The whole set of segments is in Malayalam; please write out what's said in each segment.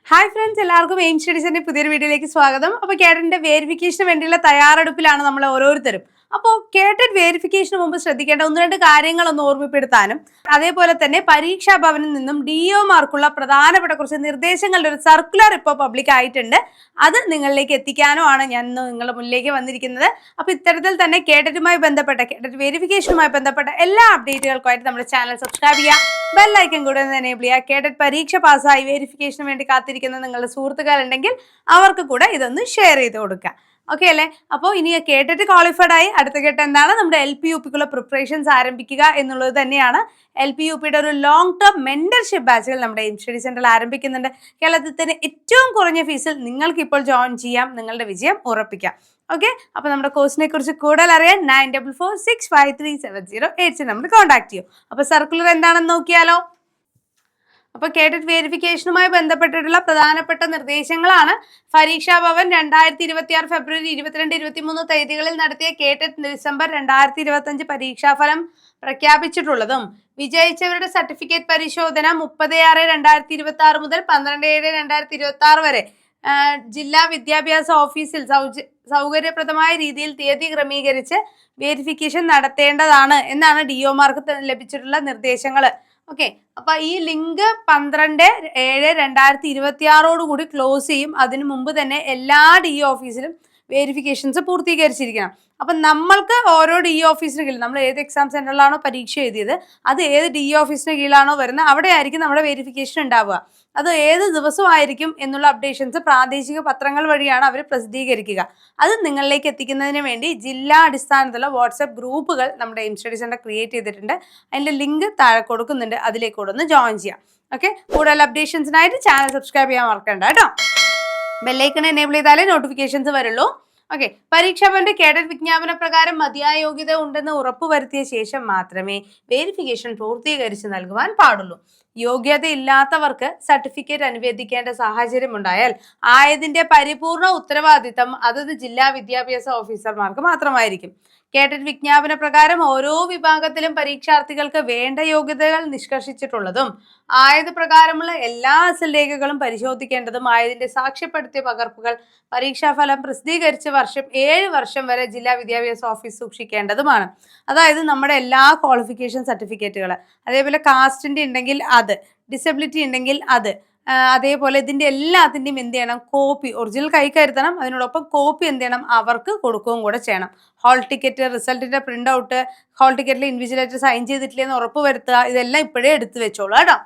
ഹായ് ഫ്രണ്ട്സ്, എല്ലാവർക്കും എയിം സ്റ്റഡീസിന്റെ പുതിയൊരു വീഡിയോയിലേക്ക് സ്വാഗതം. അപ്പോൾ കേഡറ്റിന്റെ വേരിഫിക്കേഷന് വേണ്ടിയുള്ള തയ്യാറെടുപ്പിലാണ് നമ്മൾ ഓരോരുത്തരും. അപ്പോൾ കേഡറ്റ് വേരിഫിക്കേഷന് മുമ്പ് ശ്രദ്ധിക്കേണ്ട ഒന്ന് രണ്ട് കാര്യങ്ങളൊന്ന് ഓർമ്മപ്പെടുത്താനും അതേപോലെ തന്നെ പരീക്ഷാ ഭവനിൽ നിന്നും DO-മാർക്കുള്ള പ്രധാനപ്പെട്ട കുറച്ച് നിർദ്ദേശങ്ങളുടെ ഒരു സർക്കുലർ ഇപ്പോൾ പബ്ലിക് ആയിട്ടുണ്ട്. അത് നിങ്ങളിലേക്ക് എത്തിക്കാനോ ആണ് ഞാൻ ഇന്ന് നിങ്ങളുടെ മുന്നിലേക്ക് വന്നിരിക്കുന്നത്. അപ്പോൾ ഇത്തരത്തിൽ തന്നെ കേഡറ്റുമായി ബന്ധപ്പെട്ട കേഡറ്റ് വേരിഫിക്കേഷനുമായി ബന്ധപ്പെട്ട എല്ലാ അപ്ഡേറ്റുകൾക്കുമായിട്ട് നമ്മുടെ ചാനൽ സബ്സ്ക്രൈബ് ചെയ്യുക, ബെല്ലൈക്കൻ കൂടെ ഒന്ന് എനേബിൾ ചെയ്യുക. കേഡറ്റ് പരീക്ഷ പാസ്സായി വേരിഫിക്കേഷന് വേണ്ടി കാത്തിരിക്കുന്ന നിങ്ങളുടെ സുഹൃത്തുക്കളുണ്ടെങ്കിൽ അവർക്ക് കൂടെ ഇതൊന്ന് ഷെയർ ചെയ്ത് കൊടുക്കുക. ഓക്കെ അല്ലേ? അപ്പോൾ ഇനി കേട്ടിട്ട് ക്വാളിഫൈഡ് ആയി അടുത്ത ഘട്ടം എന്താണ്? നമ്മുടെ LP-UPക്കുള്ള പ്രിപ്പറേഷൻസ് ആരംഭിക്കുക എന്നുള്ളത് തന്നെയാണ്. LP-UPയുടെ ഒരു ലോങ് ടേം മെന്റർഷിപ്പ് ബാച്ചുകൾ നമ്മുടെ എയിം സ്റ്റഡി സെന്ററിൽ ആരംഭിക്കുന്നുണ്ട്. കേരളത്തിൽ തന്നെ ഏറ്റവും കുറഞ്ഞ ഫീസിൽ നിങ്ങൾക്ക് ഇപ്പോൾ ജോയിൻ ചെയ്യാം, നിങ്ങളുടെ വിജയം ഉറപ്പിക്കാം. ഓക്കെ, അപ്പോൾ നമ്മുടെ കോഴ്സിനെ കുറിച്ച് കൂടുതൽ അറിയാൻ 9446537086 നമ്പർ കോൺടാക്ട് ചെയ്യും. അപ്പോൾ സർക്കുലർ എന്താണെന്ന് നോക്കിയാലോ. അപ്പോൾ കേഡറ്റ് വേരിഫിക്കേഷനുമായി ബന്ധപ്പെട്ടിട്ടുള്ള പ്രധാനപ്പെട്ട നിർദ്ദേശങ്ങളാണ്. പരീക്ഷാ ഭവൻ 2026 ഫെബ്രുവരി 22, 23 തീയതികളിൽ നടത്തിയ കേഡറ്റ് ഡിസംബർ 2025 പരീക്ഷാഫലം പ്രഖ്യാപിച്ചിട്ടുള്ളതും വിജയിച്ചവരുടെ സർട്ടിഫിക്കറ്റ് പരിശോധന 30/6/2026 മുതൽ 12/7/2026 വരെ ജില്ലാ വിദ്യാഭ്യാസ ഓഫീസിൽ സൗകര്യപ്രദമായ രീതിയിൽ തീയതി ക്രമീകരിച്ച് വേരിഫിക്കേഷൻ നടത്തേണ്ടതാണ് എന്നാണ് DO-മാർക്ക് ലഭിച്ചിട്ടുള്ള നിർദ്ദേശങ്ങൾ. ഓക്കെ, അപ്പൊ ഈ ലിങ്ക് 12/7/2026 കൂടി ക്ലോസ് ചെയ്യും. അതിനു മുമ്പ് തന്നെ എല്ലാ DO ഓഫീസിലും വേരിഫിക്കേഷൻസ് പൂർത്തീകരിച്ചിരിക്കണം. അപ്പം നമ്മൾക്ക് ഓരോ DO ഓഫീസിന് കീഴിൽ നമ്മൾ ഏത് എക്സാം സെന്ററിലാണോ പരീക്ഷ എഴുതിയത് അത് ഏത് DO ഓഫീസിന് കീഴിലാണോ വരുന്നത് അവിടെ ആയിരിക്കും നമ്മുടെ വേരിഫിക്കേഷൻ ഉണ്ടാവുക. അത് ഏത് ദിവസമായിരിക്കും എന്നുള്ള അപ്ഡേഷൻസ് പ്രാദേശിക പത്രങ്ങൾ വഴിയാണ് അവർ പ്രസിദ്ധീകരിക്കുക. അത് നിങ്ങളിലേക്ക് എത്തിക്കുന്നതിന് വേണ്ടി ജില്ലാ അടിസ്ഥാനത്തിലുള്ള വാട്സപ്പ് ഗ്രൂപ്പുകൾ നമ്മുടെ എയിം സ്റ്റഡി സെന്റർ ക്രിയേറ്റ് ചെയ്തിട്ടുണ്ട്. അതിൻ്റെ ലിങ്ക് താഴെ കൊടുക്കുന്നുണ്ട്, അതിലേക്ക് കൂടെ ഒന്ന് ജോയിൻ ചെയ്യാം. ഓക്കെ, കൂടുതൽ അപ്ഡേഷൻസിനായിട്ട് ചാനൽ സബ്സ്ക്രൈബ് ചെയ്യാൻ മറക്കണ്ട കേട്ടോ. ബെല്ലൈക്കൺ എനേബിൾ ചെയ്താലേ നോട്ടിഫിക്കേഷൻസ് വരുള്ളൂ. ഓക്കെ, പരീക്ഷാ ഭവന്റെ കേഡറ്റ് വിജ്ഞാപന പ്രകാരം മതിയായ യോഗ്യത ഉണ്ടെന്ന് ഉറപ്പുവരുത്തിയ ശേഷം മാത്രമേ വേരിഫിക്കേഷൻ പൂർത്തീകരിച്ച് നൽകുവാൻ പാടുള്ളൂ. യോഗ്യതയില്ലാത്തവർക്ക് സർട്ടിഫിക്കറ്റ് അനുവദിക്കേണ്ട സാഹചര്യം ഉണ്ടായാൽ ആയതിന്റെ പരിപൂർണ ഉത്തരവാദിത്തം അതത് ജില്ലാ വിദ്യാഭ്യാസ ഓഫീസർമാർക്ക് മാത്രമായിരിക്കും. കേഡറ്റ് വിജ്ഞാപന പ്രകാരം ഓരോ വിഭാഗത്തിലും പരീക്ഷാർത്ഥികൾക്ക് വേണ്ട യോഗ്യതകൾ നിഷ്കർഷിച്ചിട്ടുള്ളതും ആയത് പ്രകാരമുള്ള എല്ലാ അസൽ രേഖകളും പരിശോധിക്കേണ്ടതും ആയതിന്റെ സാക്ഷ്യപ്പെടുത്തിയ പകർപ്പുകൾ പരീക്ഷാഫലം പ്രസിദ്ധീകരിച്ച 7 വർഷം വരെ ജില്ലാ വിദ്യാഭ്യാസ ഓഫീസ് സൂക്ഷിക്കേണ്ടതുമാണ്. അതായത് നമ്മുടെ എല്ലാ ക്വാളിഫിക്കേഷൻ സർട്ടിഫിക്കറ്റുകൾ, അതേപോലെ കാസ്റ്റിന്റെ ഉണ്ടെങ്കിൽ അത്, ഡിസബിലിറ്റി ഉണ്ടെങ്കിൽ അത്, അതേപോലെ ഇതിന്റെ എല്ലാത്തിൻ്റെയും എന്ത് ചെയ്യണം, കോപ്പി ഒറിജിനൽ കൈ കരുതണം. അതിനോടൊപ്പം കോപ്പി എന്ത് ചെയ്യണം, അവർക്ക് കൊടുക്കുകയും കൂടെ ചെയ്യണം. ഹാൾ ടിക്കറ്റ്, റിസൾട്ടിന്റെ പ്രിന്റ് ഔട്ട്, ഹാൾ ടിക്കറ്റിൽ ഇൻവിജിലേറ്റർ സൈൻ ചെയ്തിട്ടില്ലെന്ന് ഉറപ്പ് വരുത്തുക. ഇതെല്ലാം ഇപ്പോഴേ എടുത്തു വെച്ചോളൂ കേട്ടോ.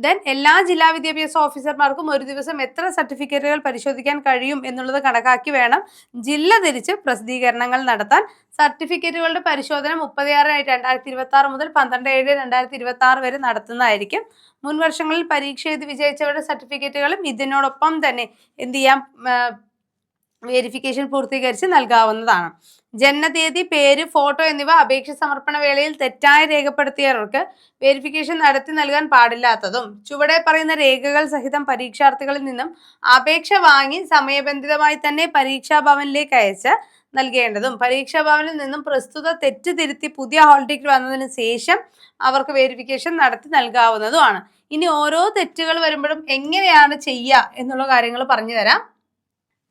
ദെൻ എല്ലാ ജില്ലാ വിദ്യാഭ്യാസ ഓഫീസർമാർക്കും ഒരു ദിവസം എത്ര സർട്ടിഫിക്കറ്റുകൾ പരിശോധിക്കാൻ കഴിയും എന്നുള്ളത് കണക്കാക്കി വേണം ജില്ല തിരിച്ച് പ്രസിദ്ധീകരണങ്ങൾ നടത്താൻ. സർട്ടിഫിക്കറ്റുകളുടെ പരിശോധന 30/6/2026 മുതൽ 12/7/2026 വരെ നടത്തുന്നതായിരിക്കും. മുൻ വർഷങ്ങളിൽ പരീക്ഷ എഴുതി വിജയിച്ചവരുടെ സർട്ടിഫിക്കറ്റുകളും ഇതിനോടൊപ്പം തന്നെ എന്ത് ചെയ്യാം, വേരിഫിക്കേഷൻ പൂർത്തീകരിച്ച് നൽകാവുന്നതാണ്. ജനനതീയതി, പേര്, ഫോട്ടോ എന്നിവ അപേക്ഷ സമർപ്പണ വേളയിൽ തെറ്റായി രേഖപ്പെടുത്തിയവർക്ക് വേരിഫിക്കേഷൻ നടത്തി നൽകാൻ പാടില്ലാത്തതും ചുവടെ പറയുന്ന രേഖകൾ സഹിതം പരീക്ഷാർത്ഥികളിൽ നിന്നും അപേക്ഷ വാങ്ങി സമയബന്ധിതമായി തന്നെ പരീക്ഷാ ഭവനിലേക്ക് അയച്ച് നൽകേണ്ടതും പരീക്ഷാ ഭവനിൽ നിന്നും പ്രസ്തുത തെറ്റ് തിരുത്തി പുതിയ ഹാൾ ടിക്കറ്റ് വന്നതിന് ശേഷം അവർക്ക് വേരിഫിക്കേഷൻ നടത്തി നൽകാവുന്നതുമാണ്. ഇനി ഓരോ തെറ്റുകൾ വരുമ്പോഴും എങ്ങനെയാണ് ചെയ്യുക എന്നുള്ള കാര്യങ്ങൾ പറഞ്ഞു തരാം.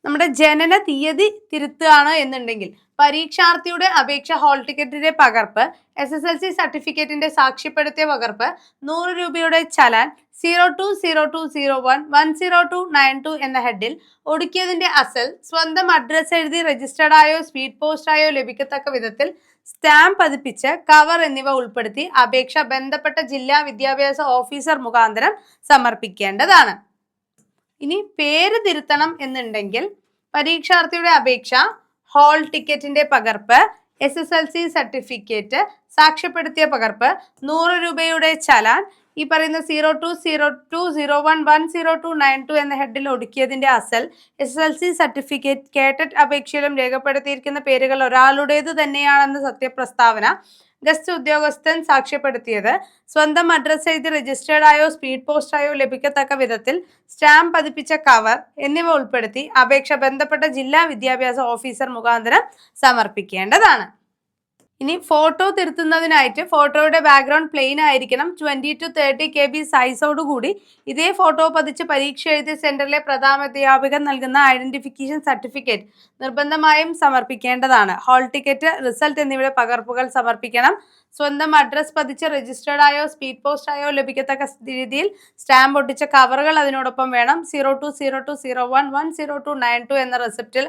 നമ്മുടെ ജനന തീയതി തിരുത്തുകയാണ് എന്നുണ്ടെങ്കിൽ പരീക്ഷാർത്ഥിയുടെ അപേക്ഷ ഹാൾ ടിക്കറ്റിന്റെ പകർപ്പ്, SSLC സർട്ടിഫിക്കറ്റിന്റെ സാക്ഷ്യപ്പെടുത്തിയ പകർപ്പ്, 100 രൂപയുടെ ചലാൻ, 0202011092 എന്ന ഹെഡിൽ ഒടുക്കിയതിന്റെ അസൽ, സ്വന്തം അഡ്രസ് എഴുതി രജിസ്റ്റേർഡ് ആയോ സ്പീഡ് പോസ്റ്റ് ആയോ ലഭിക്കത്തക്ക വിധത്തിൽ സ്റ്റാമ്പ് പതിപ്പിച്ച് കവർ എന്നിവ ഉൾപ്പെടുത്തി അപേക്ഷ ബന്ധപ്പെട്ട ജില്ലാ വിദ്യാഭ്യാസ ഓഫീസർ മുഖാന്തരം സമർപ്പിക്കേണ്ടതാണ്. ഇനി പേര് തിരുത്തണം എന്നുണ്ടെങ്കിൽ പരീക്ഷാർത്ഥിയുടെ അപേക്ഷ, ഹാൾ ടിക്കറ്റിന്റെ പകർപ്പ്, SSLC സർട്ടിഫിക്കറ്റ്, സാക്ഷ്യപ്പെടുത്തിയ പകർപ്പ്, 100 രൂപയുടെ ചലാൻ, ഈ പറയുന്ന 0202011092 എന്ന ഹെഡിൽ ഒടുക്കിയതിന്റെ അസൽ, SSLC സർട്ടിഫിക്കറ്റ്, കേഡറ്റ് അപേക്ഷയിലും രേഖപ്പെടുത്തിയിരിക്കുന്ന പേരുകൾ ഒരാളുടേത് തന്നെയാണെന്ന സത്യപ്രസ്താവന, ഗസ്റ്റ് ഉദ്യോഗസ്ഥൻ സാക്ഷ്യപ്പെടുത്തിയത്, സ്വന്തം അഡ്രസ് എഴുതി രജിസ്റ്റേർഡ് ആയോ സ്പീഡ് പോസ്റ്റ് ആയോ ലഭിക്കത്തക്ക വിധത്തിൽ സ്റ്റാമ്പ് പതിപ്പിച്ച കവർ എന്നിവ ഉൾപ്പെടുത്തി അപേക്ഷ ബന്ധപ്പെട്ട ജില്ലാ വിദ്യാഭ്യാസ ഓഫീസർ മുഖാന്തരം സമർപ്പിക്കേണ്ടതാണ്. ഇനി ഫോട്ടോ തിരുത്തുന്നതിനായിട്ട് ഫോട്ടോയുടെ ബാക്ക്ഗ്രൗണ്ട് പ്ലെയിൻ ആയിരിക്കണം. 20 to 30 KB സൈസോടുകൂടി ഇതേ ഫോട്ടോ പതിച്ച് പരീക്ഷ എഴുതിയ സെന്ററിലെ പ്രധാനാധ്യാപകൻ നൽകുന്ന ഐഡന്റിഫിക്കേഷൻ സർട്ടിഫിക്കറ്റ് നിർബന്ധമായും സമർപ്പിക്കേണ്ടതാണ്. ഹാൾ ടിക്കറ്റ്, റിസൾട്ട് എന്നിവയുടെ പകർപ്പുകൾ സമർപ്പിക്കണം. സ്വന്തം അഡ്രസ് പതിച്ച് രജിസ്റ്റേർഡ് ആയോ സ്പീഡ് പോസ്റ്റ് ആയോ ലഭിക്കത്തക്ക രീതിയിൽ സ്റ്റാമ്പ് ഒട്ടിച്ച കവറുകൾ അതിനോടൊപ്പം വേണം. 0202011092 എന്ന റെസിപ്റ്റിൽ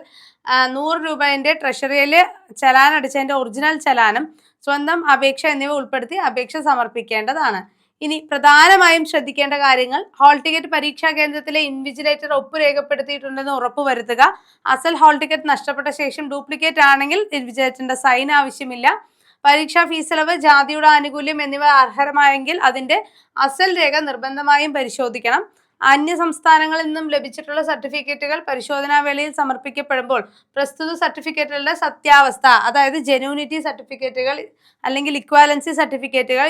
100 രൂപേന്റെ ട്രഷറിയിൽ ചലാൻ അടിച്ചതിന്റെ ഒറിജിനൽ ചലാനും സ്വന്തം അപേക്ഷ എന്നിവ ഉൾപ്പെടുത്തി അപേക്ഷ സമർപ്പിക്കേണ്ടതാണ്. ഇനി പ്രധാനമായും ശ്രദ്ധിക്കേണ്ട കാര്യങ്ങൾ: ഹാൾ ടിക്കറ്റ് പരീക്ഷാ കേന്ദ്രത്തിലെ ഇൻവിജിലേറ്റർ ഒപ്പ് രേഖപ്പെടുത്തിയിട്ടുണ്ടെന്ന് ഉറപ്പുവരുത്തുക. അസൽ ഹാൾ ടിക്കറ്റ് നഷ്ടപ്പെട്ട ശേഷം ഡ്യൂപ്ലിക്കേറ്റ് ആണെങ്കിൽ ഇൻവിജിലേറ്ററിന്റെ സൈൻ ആവശ്യമില്ല. പരീക്ഷാ ഫീസ് ഇളവ്, ജാതിയുടെ ആനുകൂല്യം എന്നിവ അർഹമായെങ്കിൽ അതിന്റെ അസൽ രേഖ നിർബന്ധമായും പരിശോധിക്കണം. അന്യ സംസ്ഥാനങ്ങളിൽ നിന്നും ലഭിച്ചിട്ടുള്ള സർട്ടിഫിക്കറ്റുകൾ പരിശോധനാ വേളയിൽ സമർപ്പിക്കപ്പെടുമ്പോൾ പ്രസ്തുത സർട്ടിഫിക്കറ്റുകളുടെ സത്യാവസ്ഥ, അതായത് ജെന്യൂനിറ്റി സർട്ടിഫിക്കറ്റുകൾ അല്ലെങ്കിൽ ഇക്വാലൻസി സർട്ടിഫിക്കറ്റുകൾ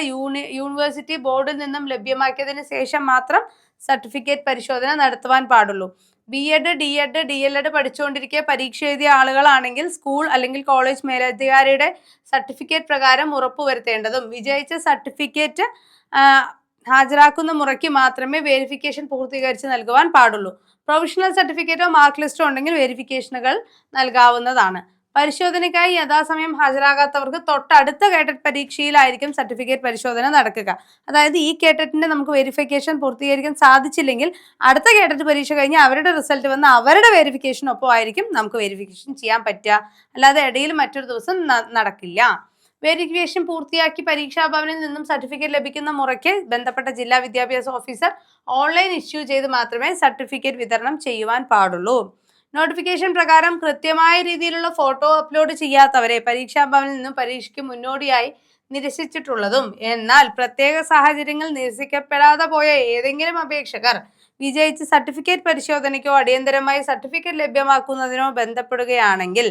യൂണിവേഴ്സിറ്റി ബോർഡിൽ നിന്നും ലഭ്യമാക്കിയതിനു ശേഷം മാത്രം സർട്ടിഫിക്കറ്റ് പരിശോധന നടത്തുവാൻ പാടുള്ളൂ. B.Ed, D.Ed, D.Led പഠിച്ചുകൊണ്ടിരിക്കെ പരീക്ഷ എഴുതിയ ആളുകളാണെങ്കിൽ സ്കൂൾ അല്ലെങ്കിൽ കോളേജ് മേലധികാരിയുടെ സർട്ടിഫിക്കറ്റ് പ്രകാരം ഉറപ്പുവരുത്തേണ്ടതും വിജയിച്ച സർട്ടിഫിക്കറ്റ് ഹാജരാക്കുന്ന മുറയ്ക്ക് മാത്രമേ വെരിഫിക്കേഷൻ പൂർത്തീകരിച്ച് നൽകുവാൻ പാടുള്ളൂ. പ്രൊവിഷണൽ സർട്ടിഫിക്കറ്റോ മാർക്ക് ലിസ്റ്റോ ഉണ്ടെങ്കിൽ വെരിഫിക്കേഷനുകൾ നൽകാവുന്നതാണ്. പരിശോധനയ്ക്കായി യഥാസമയം ഹാജരാകാത്തവർക്ക് തൊട്ടടുത്ത കേട്ടറ്റ് പരീക്ഷയിലായിരിക്കും സർട്ടിഫിക്കറ്റ് പരിശോധന നടക്കുക. അതായത് ഈ കേട്ടറ്റിന്റെ നമുക്ക് വെരിഫിക്കേഷൻ പൂർത്തീകരിക്കാൻ സാധിച്ചില്ലെങ്കിൽ അടുത്ത കേട്ടറ്റ് പരീക്ഷ കഴിഞ്ഞ് അവരുടെ റിസൾട്ട് വന്ന് അവരുടെ വെരിഫിക്കേഷനൊപ്പം ആയിരിക്കും നമുക്ക് വെരിഫിക്കേഷൻ ചെയ്യാൻ പറ്റുക. അല്ലാതെ ഇടയിൽ മറ്റൊരു ദിവസം നടക്കില്ല. വെരിഫിക്കേഷൻ പൂർത്തിയാക്കി പരീക്ഷാഭവനിൽ നിന്നും സർട്ടിഫിക്കറ്റ് ലഭിക്കുന്ന മുറയ്ക്ക് ബന്ധപ്പെട്ട ജില്ലാ വിദ്യാഭ്യാസ ഓഫീസർ ഓൺലൈൻ ഇഷ്യൂ ചെയ്ത് മാത്രമേ സർട്ടിഫിക്കറ്റ് വിതരണം ചെയ്യുവാൻ പാടുള്ളൂ. നോട്ടിഫിക്കേഷൻ പ്രകാരം കൃത്യമായ രീതിയിലുള്ള ഫോട്ടോ അപ്ലോഡ് ചെയ്യാത്തവരെ പരീക്ഷാഭവനിൽ നിന്നും പരീക്ഷയ്ക്ക് മുന്നോടിയായി നിരസിച്ചിട്ടുള്ളതും എന്നാൽ പ്രത്യേക സാഹചര്യങ്ങൾ നിരസിക്കപ്പെടാതെ പോയ ഏതെങ്കിലും അപേക്ഷകർ വിജയിച്ച് സർട്ടിഫിക്കറ്റ് പരിശോധനയ്ക്കോ അടിയന്തരമായി സർട്ടിഫിക്കറ്റ് ലഭ്യമാക്കുന്നതിനോ ബന്ധപ്പെടുകയാണെങ്കിൽ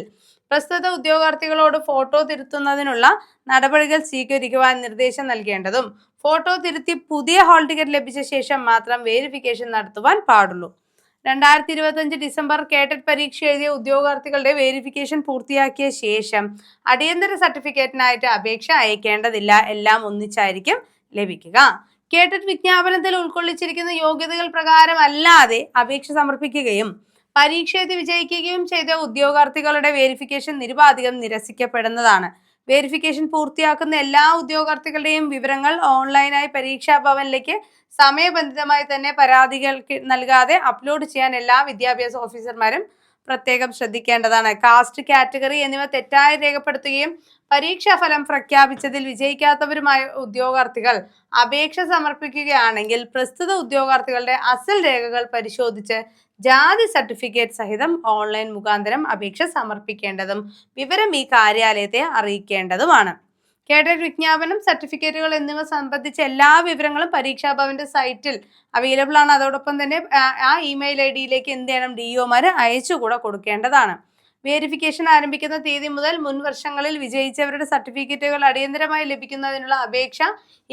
പ്രസ്തുത ഉദ്യോഗാർത്ഥികളോട് ഫോട്ടോ തിരുത്തുന്നതിനുള്ള നടപടികൾ സ്വീകരിക്കുവാൻ നിർദ്ദേശം നൽകേണ്ടതും ഫോട്ടോ തിരുത്തി പുതിയ ഹാൾ ടിക്കറ്റ് ലഭിച്ച ശേഷം മാത്രം വെരിഫിക്കേഷൻ നടത്തുവാൻ പാടുള്ളൂ. 2025 ഡിസംബർ കേട്ടറ്റ് പരീക്ഷ എഴുതിയ ഉദ്യോഗാർത്ഥികളുടെ വെരിഫിക്കേഷൻ പൂർത്തിയാക്കിയ ശേഷം അടിയന്തര സർട്ടിഫിക്കറ്റിനായിട്ട് അപേക്ഷ അയക്കേണ്ടതില്ല. എല്ലാം ഒന്നിച്ചായിരിക്കും ലഭിക്കുക. കേട്ടറ്റ് വിജ്ഞാപനത്തിൽ ഉൾക്കൊള്ളിച്ചിരിക്കുന്ന യോഗ്യതകൾ പ്രകാരം അല്ലാതെ അപേക്ഷ സമർപ്പിക്കുകയും പരീക്ഷ എഴുതി വിജയിക്കുകയും ചെയ്ത ഉദ്യോഗാർത്ഥികളുടെ വെരിഫിക്കേഷൻ നിരുപാധികം നിരസിക്കപ്പെടുന്നതാണ്. വെരിഫിക്കേഷൻ പൂർത്തിയാക്കുന്ന എല്ലാ ഉദ്യോഗാർത്ഥികളുടെയും വിവരങ്ങൾ ഓൺലൈനായി പരീക്ഷാ ഭവനിലേക്ക് സമയബന്ധിതമായി തന്നെ പരാതികൾക്ക് നൽകാതെ അപ്ലോഡ് ചെയ്യാൻ എല്ലാ വിദ്യാഭ്യാസ ഓഫീസർമാരും പ്രത്യേകം ശ്രദ്ധിക്കേണ്ടതാണ്. കാസ്റ്റ്, കാറ്റഗറി എന്നിവ തെറ്റായി രേഖപ്പെടുത്തുകയും പരീക്ഷാ ഫലം പ്രഖ്യാപിച്ചതിൽ വിജയിക്കാത്തവരുമായ ഉദ്യോഗാർത്ഥികൾ അപേക്ഷ സമർപ്പിക്കുകയാണെങ്കിൽ പ്രസ്തുത ഉദ്യോഗാർത്ഥികളുടെ അസൽ രേഖകൾ പരിശോധിച്ച് ജാതി സർട്ടിഫിക്കറ്റ് സഹിതം ഓൺലൈൻ മുഖാന്തരം അപേക്ഷ സമർപ്പിക്കേണ്ടതും വിവരം ഈ കാര്യാലയത്തെ അറിയിക്കേണ്ടതുമാണ്. കേഡറ്റ് വിജ്ഞാപനം, സർട്ടിഫിക്കറ്റുകൾ എന്നിവ സംബന്ധിച്ച എല്ലാ വിവരങ്ങളും പരീക്ഷാഭവന്റെ സൈറ്റിൽ അവൈലബിൾ ആണ്. അതോടൊപ്പം തന്നെ ആ ഇമെയിൽ ID-യിലേക്ക് എന്ത് ചെയ്യണം, DO-മാർ അയച്ചുകൂടെ കൊടുക്കേണ്ടതാണ്. വെരിഫിക്കേഷൻ ആരംഭിക്കുന്ന തീയതി മുതൽ മുൻ വർഷങ്ങളിൽ വിജയിച്ചവരുടെ സർട്ടിഫിക്കറ്റുകൾ അടിയന്തരമായി ലഭിക്കുന്നതിനുള്ള അപേക്ഷ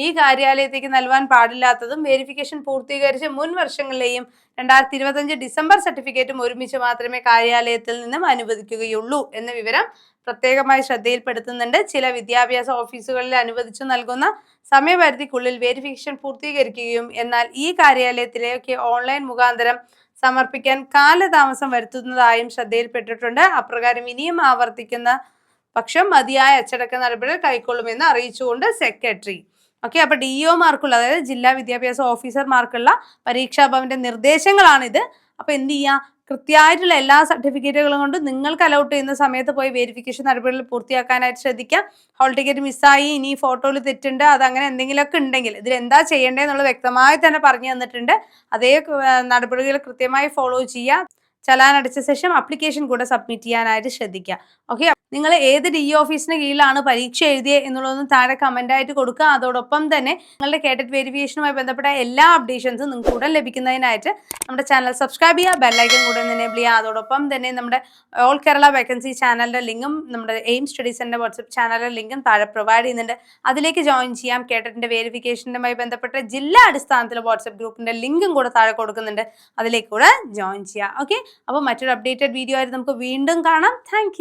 ഈ കാര്യാലയത്തേക്ക് നൽകാൻ പാടില്ലാത്തതും വെരിഫിക്കേഷൻ പൂർത്തീകരിച്ച് മുൻ വർഷങ്ങളിലെയും 2025 ഡിസംബർ സർട്ടിഫിക്കറ്റും ഒരുമിച്ച് മാത്രമേ കാര്യാലയത്തിൽ നിന്നും അനുവദിക്കുകയുള്ളൂ എന്ന വിവരം പ്രത്യേകമായി ശ്രദ്ധയിൽപ്പെടുത്തുന്നുണ്ട്. ചില വിദ്യാഭ്യാസ ഓഫീസുകളിൽ അനുവദിച്ചു നൽകുന്ന സമയപരിധിക്കുള്ളിൽ വെരിഫിക്കേഷൻ പൂർത്തീകരിക്കുകയും എന്നാൽ ഈ കാര്യാലയത്തിലേക്ക് ഓൺലൈൻ മുഖാന്തരം സമർപ്പിക്കാൻ കാലതാമസം വരുത്തുന്നതായും ശ്രദ്ധയിൽപ്പെട്ടിട്ടുണ്ട്. അപ്രകാരം ഇനിയും ആവർത്തിക്കുന്ന പക്ഷം മതിയായ അച്ചടക്ക നടപടികൾ കൈക്കൊള്ളുമെന്ന് അറിയിച്ചുകൊണ്ട് സെക്രട്ടറി. ഓക്കെ, അപ്പൊ DO-മാർക്കുള്ള, അതായത് ജില്ലാ വിദ്യാഭ്യാസ ഓഫീസർമാർക്കുള്ള പരീക്ഷാഭവന്റെ നിർദ്ദേശങ്ങളാണിത്. അപ്പൊ എന്ത് ചെയ്യുക, കൃത്യമായിട്ടുള്ള എല്ലാ സർട്ടിഫിക്കറ്റുകളും കൊണ്ട് നിങ്ങൾക്ക് അലൗട്ട് ചെയ്യുന്ന സമയത്ത് പോയി വെരിഫിക്കേഷൻ നടപടികൾ പൂർത്തിയാക്കാനായിട്ട് ശ്രദ്ധിക്കുക. ഹാൾ ടിക്കറ്റ് മിസ്സായി, ഇനി ഫോട്ടോയിൽ തെറ്റുണ്ട്, അതങ്ങനെ എന്തെങ്കിലുമൊക്കെ ഉണ്ടെങ്കിൽ ഇതിൽ എന്താ ചെയ്യേണ്ടതെന്നുള്ളത് വ്യക്തമായി തന്നെ പറഞ്ഞു തന്നിട്ടുണ്ട്. അതേ നടപടികൾ കൃത്യമായി ഫോളോ ചെയ്യുക. ചലാൻ അടിച്ച ശേഷം ആപ്ലിക്കേഷൻ കൂടെ സബ്മിറ്റ് ചെയ്യാനായിട്ട് ശ്രദ്ധിക്കുക. ഓക്കെ, നിങ്ങൾ ഏത് DO ഓഫീസിന് കീഴിലാണ് പരീക്ഷ എഴുതിയത് എന്നുള്ളതൊന്നും താഴെ കമൻ്റായിട്ട് കൊടുക്കുക. അതോടൊപ്പം തന്നെ നിങ്ങളുടെ കേഡറ്റ് വെരിഫിക്കേഷനുമായി ബന്ധപ്പെട്ട എല്ലാ അപ്ഡേഷൻസും നിങ്ങൾക്ക് ഉടൻ ലഭിക്കുന്നതിനായിട്ട് നമ്മുടെ ചാനൽ സബ്സ്ക്രൈബ് ചെയ്യുക, ബെല്ലൈക്കൺ കൂടെ എനേബിൾ ചെയ്യുക. അതോടൊപ്പം തന്നെ നമ്മുടെ ഓൾ കേരള വേക്കൻസി ചാനലിൻ്റെ ലിങ്കും നമ്മുടെ എയിം സ്റ്റഡി സെൻ്റർ വാട്സപ്പ് ചാനലിൻ്റെ ലിങ്കും താഴെ പ്രൊവൈഡ് ചെയ്യുന്നുണ്ട്. അതിലേക്ക് ജോയിൻ ചെയ്യാം. കേഡറ്റിൻ്റെ വെരിഫിക്കേഷനുമായി ബന്ധപ്പെട്ട ജില്ലാ അടിസ്ഥാനത്തിൽ വാട്സപ്പ് ഗ്രൂപ്പിൻ്റെ ലിങ്കും കൂടെ താഴെ കൊടുക്കുന്നുണ്ട്. അതിലേക്ക് കൂടെ ജോയിൻ ചെയ്യുക. ഓക്കെ, അപ്പോൾ മറ്റൊരു അപ്ഡേറ്റഡ് വീഡിയോ ആയിട്ട് നമുക്ക് വീണ്ടും കാണാം. താങ്ക്